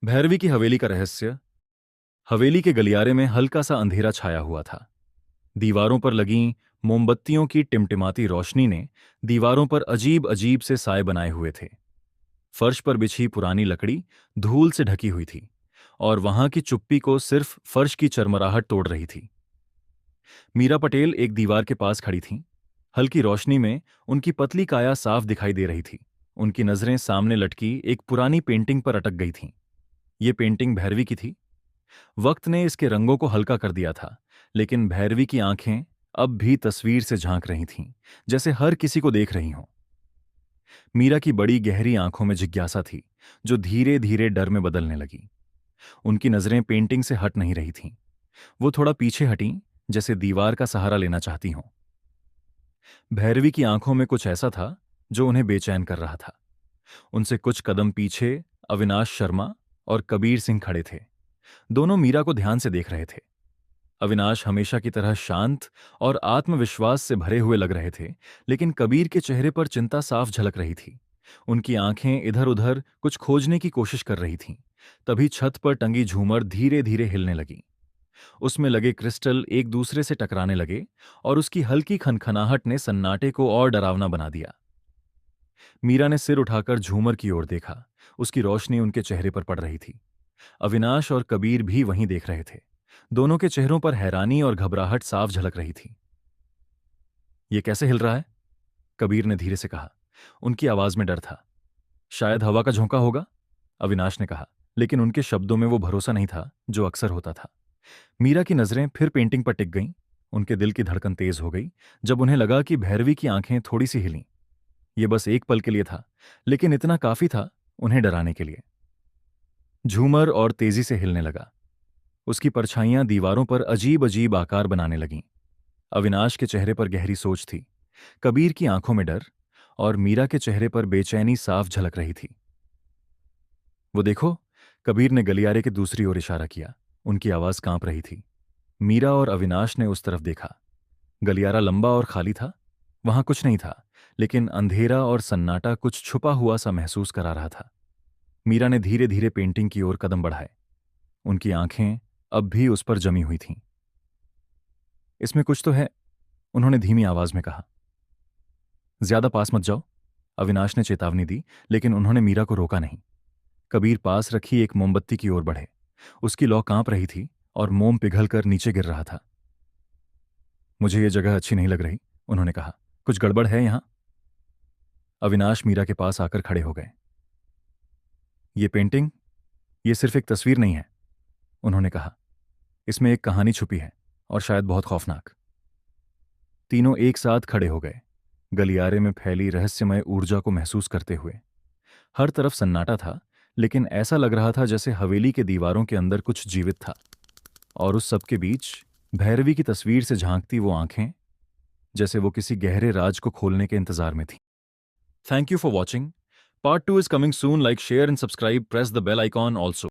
भैरवी की हवेली का रहस्य। हवेली के गलियारे में हल्का सा अंधेरा छाया हुआ था। दीवारों पर लगी मोमबत्तियों की टिमटिमाती रोशनी ने दीवारों पर अजीब अजीब से साए बनाए हुए थे। फर्श पर बिछी पुरानी लकड़ी धूल से ढकी हुई थी और वहां की चुप्पी को सिर्फ फर्श की चरमराहट तोड़ रही थी। मीरा पटेल एक दीवार के पास खड़ी थीं। हल्की रोशनी में उनकी पतली काया साफ दिखाई दे रही थी। उनकी नजरें सामने लटकी एक पुरानी पेंटिंग पर अटक गई थीं। ये पेंटिंग भैरवी की थी। वक्त ने इसके रंगों को हल्का कर दिया था, लेकिन भैरवी की आंखें अब भी तस्वीर से झांक रही थीं, जैसे हर किसी को देख रही हों। मीरा की बड़ी गहरी आंखों में जिज्ञासा थी, जो धीरे धीरे डर में बदलने लगी। उनकी नजरें पेंटिंग से हट नहीं रही थीं। वो थोड़ा पीछे हटीं, जैसे दीवार का सहारा लेना चाहती हों। भैरवी की आंखों में कुछ ऐसा था जो उन्हें बेचैन कर रहा था। उनसे कुछ कदम पीछे अविनाश शर्मा और कबीर सिंह खड़े थे। दोनों मीरा को ध्यान से देख रहे थे। अविनाश हमेशा की तरह शांत और आत्मविश्वास से भरे हुए लग रहे थे, लेकिन कबीर के चेहरे पर चिंता साफ झलक रही थी। उनकी आंखें इधर उधर कुछ खोजने की कोशिश कर रही थीं। तभी छत पर टंगी झूमर धीरे धीरे हिलने लगी। उसमें लगे क्रिस्टल एक दूसरे से टकराने लगे और उसकी हल्की खनखनाहट ने सन्नाटे को और डरावना बना दिया। मीरा ने सिर उठाकर झूमर की ओर देखा। उसकी रोशनी उनके चेहरे पर पड़ रही थी। अविनाश और कबीर भी वहीं देख रहे थे। दोनों के चेहरों पर हैरानी और घबराहट साफ झलक रही थी। ये कैसे हिल रहा है? कबीर ने धीरे से कहा। उनकी आवाज में डर था। शायद हवा का झोंका होगा, अविनाश ने कहा, लेकिन उनके शब्दों में वो भरोसा नहीं था जो अक्सर होता था। मीरा की नजरें फिर पेंटिंग पर टिक गईं। उनके दिल की धड़कन तेज हो गई जब उन्हें लगा कि भैरवी की आंखें थोड़ी सी हिलीं। ये बस एक पल के लिए था, लेकिन इतना काफी था उन्हें डराने के लिए। झूमर और तेजी से हिलने लगा। उसकी परछाइयां दीवारों पर अजीब अजीब आकार बनाने लगीं। अविनाश के चेहरे पर गहरी सोच थी, कबीर की आंखों में डर, और मीरा के चेहरे पर बेचैनी साफ झलक रही थी। वो देखो, कबीर ने गलियारे की दूसरी ओर इशारा किया। उनकी आवाज कांप रही थी। मीरा और अविनाश ने उस तरफ देखा। गलियारा लंबा और खाली था। वहां कुछ नहीं था, लेकिन अंधेरा और सन्नाटा कुछ छुपा हुआ सा महसूस करा रहा था। मीरा ने धीरे धीरे पेंटिंग की ओर कदम बढ़ाए। उनकी आंखें अब भी उस पर जमी हुई थीं। इसमें कुछ तो है, उन्होंने धीमी आवाज में कहा। ज्यादा पास मत जाओ, अविनाश ने चेतावनी दी, लेकिन उन्होंने मीरा को रोका नहीं। कबीर पास रखी एक मोमबत्ती की ओर बढ़े। उसकी लौ कांप रही थी और मोम पिघलकर नीचे गिर रहा था। मुझे ये जगह अच्छी नहीं लग रही, उन्होंने कहा। कुछ गड़बड़ है यहां? अविनाश मीरा के पास आकर खड़े हो गए। ये पेंटिंग, ये सिर्फ एक तस्वीर नहीं है, उन्होंने कहा। इसमें एक कहानी छुपी है, और शायद बहुत खौफनाक। तीनों एक साथ खड़े हो गए, गलियारे में फैली रहस्यमय ऊर्जा को महसूस करते हुए। हर तरफ सन्नाटा था, लेकिन ऐसा लग रहा था जैसे हवेली के दीवारों के अंदर कुछ जीवित था। और उस सब के बीच भैरवी की तस्वीर से झांकती वो आंखें, जैसे वो किसी गहरे राज को खोलने के इंतजार में थीं। Thank you for watching. Part 2 is coming soon. Like, share and subscribe. Press the bell icon also.